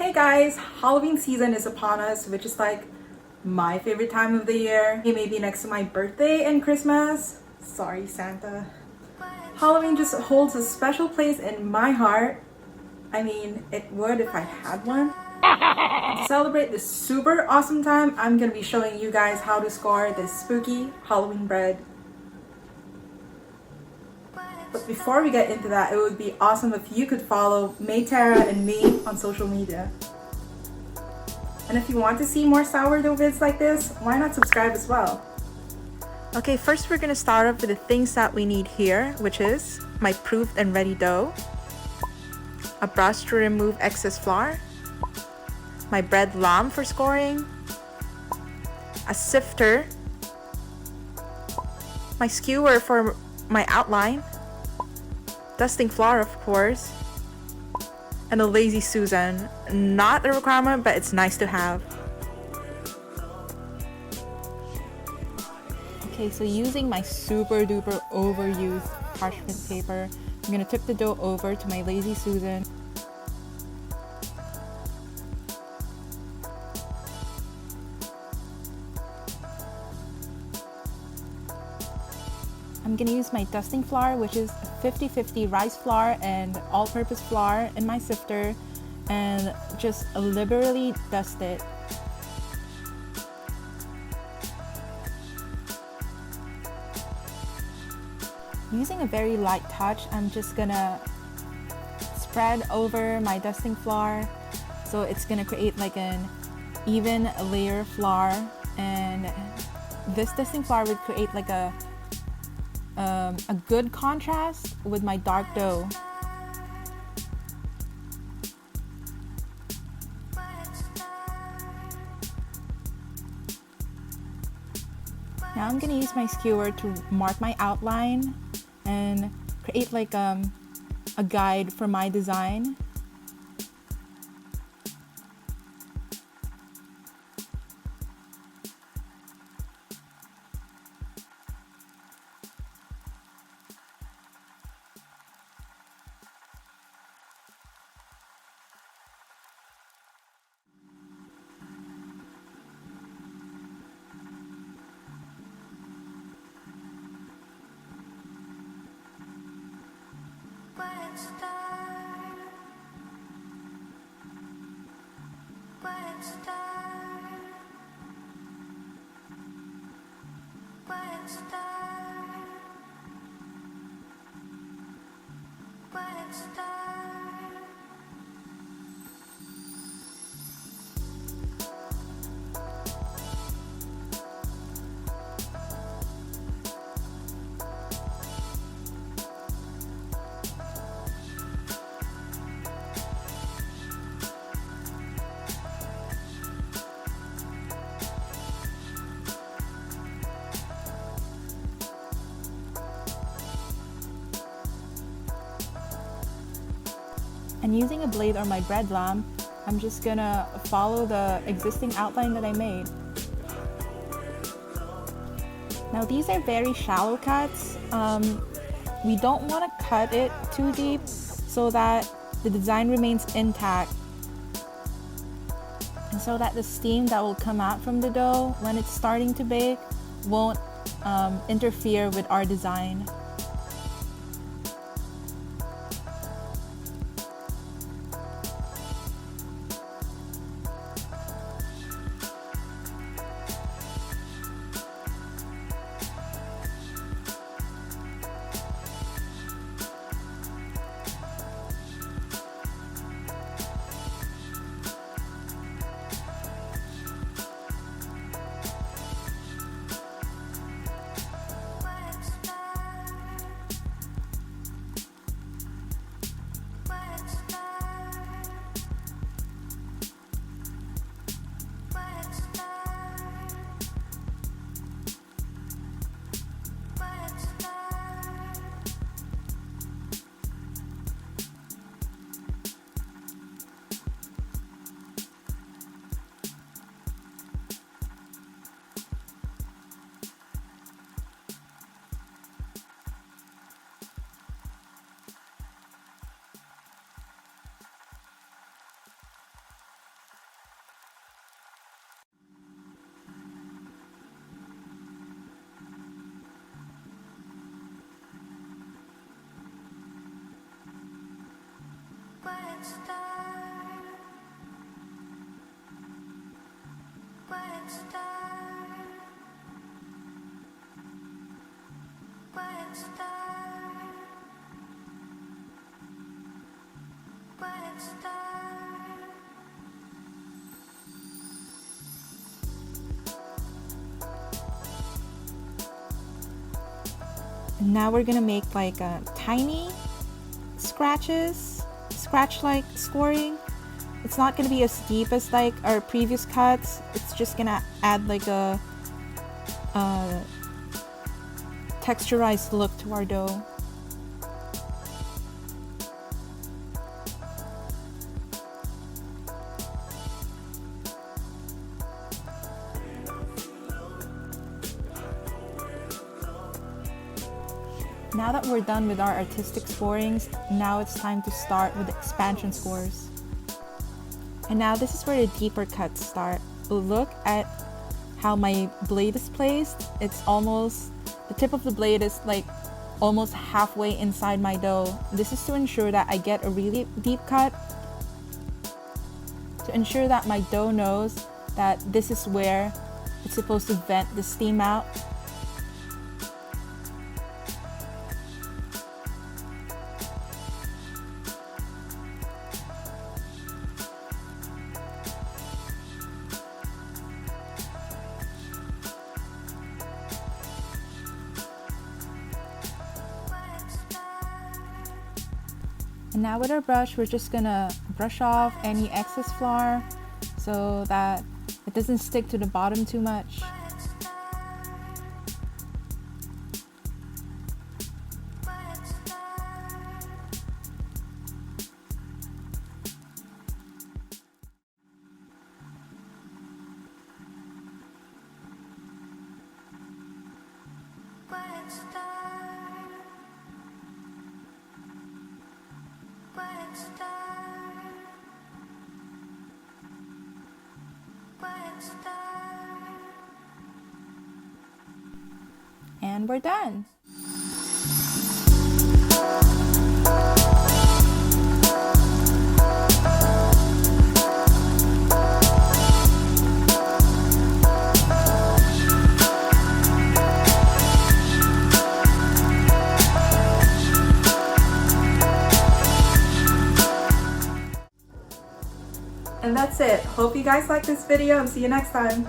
Hey guys, Halloween season is upon us, which is like my favorite time of the year. It may be next to my birthday and Christmas. Sorry, Santa. Halloween just holds a special place in my heart. I mean, it would if I had one. To celebrate this super awesome time, I'm gonna be showing you guys how to score this spooky Halloween bread. But before we get into that, it would be awesome if you could follow Maytara and me on social media. And if you want to see more sourdough vids like this, why not subscribe as well? Okay, first we're gonna start off with the things that we need here, which is my proofed and ready dough, a brush to remove excess flour, my bread lamb for scoring, a sifter, my skewer for my outline, dusting flour of course, and a lazy Susan. Not a requirement, but it's nice to have. Okay, so using my super duper overused parchment paper, I'm gonna tip the dough over to my lazy Susan. I'm gonna use my dusting flour, which is 50-50 rice flour and all-purpose flour in my sifter, and just liberally dust it. Using a very light touch, I'm just gonna spread over my dusting flour, so it's gonna create like an even layer of flour, and this dusting flour would create like a good contrast with my dark dough. Now I'm gonna use my skewer to mark my outline and create like a guide for my design. And using a blade or my bread lamb, I'm just gonna follow the existing outline that I made. Now these are very shallow cuts. We don't want to cut it too deep so that the design remains intact, and so that the steam that will come out from the dough when it's starting to bake won't interfere with our design. And now we're gonna make like a tiny scratch like scoring. It's not gonna be as deep as like our previous cuts. It's just gonna add like a texturized look to our dough. Now that we're done with our artistic scorings, now it's time to start with the expansion scores. And now this is where the deeper cuts start. Look at how my blade is placed. It's almost, the tip of the blade is like almost halfway inside my dough. This is to ensure that I get a really deep cut, to ensure that my dough knows that this is where it's supposed to vent the steam out. And now with our brush, we're just gonna brush off any excess flour so that it doesn't stick to the bottom too much. And we're done. And that's it. Hope you guys like this video and see you next time.